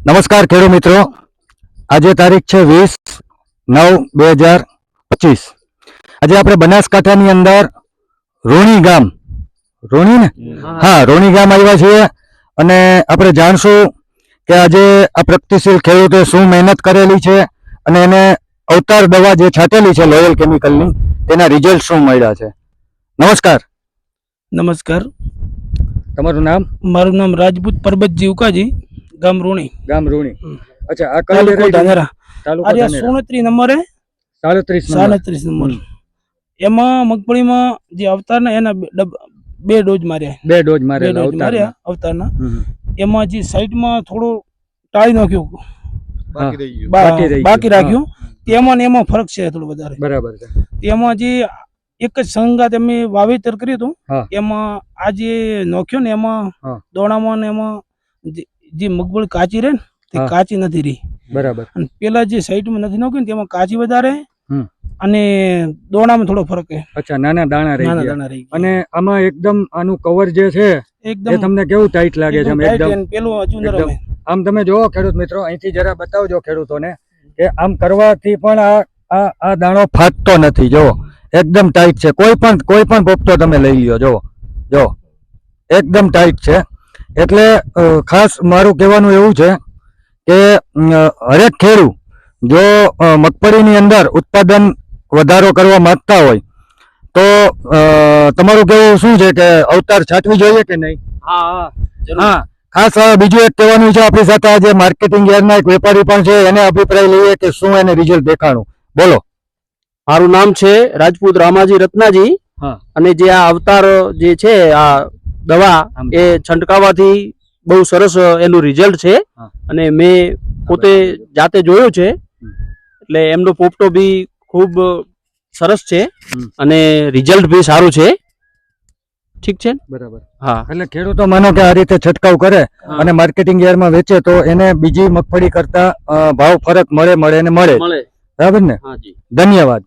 નમસ્કાર ખેડૂત મિત્રો, આજે તારીખ છે 20/9/2025। આજે આપણે બનાસકાંઠાની અંદર રોણી ગામ આવ્યા છીએ અને આપણે જાણશું કે આજે આ પ્રગતિશીલ ખેડૂતે શું મહેનત કરેલી છે અને એને અવતાર દવા જે છાંટેલી છે લોયલ કેમિકલની તેના રિઝલ્ટ શું મળ્યા છે। નમસ્કાર। નમસ્કાર, તમારું નામ? મારું નામ રાજપૂત પરબતજી ઉકાજી, ગામ રોણી। અચ્છા, આ કઈ તાલુકો ધાનેરા, તાલુકો આ ધાનેરા। 37 નંબરે 37 નંબર। એમાં મગફળીમાં જે અવતારના એના બે ડોઝ માર્યા અવતારના। એમાં જે સાઈડમાં થોડું ટાળી નાખ્યું, બાકી રાખ્યું, તેમાં ને એમાં ફરક છે થોડો વધારે। બરાબર છે। તેમાં જે એક જ સંગાત અમે વાવેતર કર્યું હતું, એમાં આ જે નોખ્યો ને એમાં દોણામાં ને એમાં જે મગફળી કાચી રહે ને તે કાચી નથી રહી। બરાબર। અને પેલા જે સાઈડમાં નથી નાખ્યું ને તેમાં કાચી વધારે અને દોણામાં થોડો ફરક છે। અચ્છા, નાના દાણા રહી ગયા। અને આમાં એકદમ આનું કવર જે છે એકદમ તમને કેવું ટાઈટ લાગે છે? એકદમ પેલું હજુ નરમ છે। આમ તમે જોવો ખેડૂત મિત્રો, અહીંથી જરા બતાવજો ખેડૂતોને કે આમ કરવાથી પણ આ દાણો ફાટતો નથી। જો એકદમ ટાઈટ છે, કોઈ પણ પોપટો તમે લઈ લ્યો, જો એકદમ ટાઈટ છે। એટલે ખાસ મારું કહેવાનું એવું છે કે હરેક ખેડૂત જો મગફળીની અંદર ઉત્પાદન વધારો કરવા માંગતા હોય તો તમારું કેવું શું છે કે અવતાર છાંટવી જોઈએ કે નહીં? હા, ખાસ બીજું એક કહેવાનું છે, આપણી સાથે આજે માર્કેટિંગ યાર્ડના એક વેપારી પણ છે, એને અભિપ્રાય લઈએ કે શું એને રિઝલ્ટ દેખાણું। બોલો। મારું નામ છે રાજપૂત રામાજી રત્નાજી। અને જે આ અવતાર જે છે આ દવા એ છંટકાવવાથી બહુ સરસ એનું રિઝલ્ટ છે અને મેં પોતે જાતે જોયું છે, એટલે એમનો પોપટો બી ખૂબ સરસ છે અને રિઝલ્ટ બી સારું છે। ઠીક છે, બરાબર। હા, એટલે ખેડૂતો માનો કે આ રીતે છંટકાવ કરે અને માર્કેટિંગ યાર્ડમાં વેચે તો એને બીજી મગફળી કરતા ભાવ ફરક મળે ને મળે, બરાબર ને? ધન્યવાદ।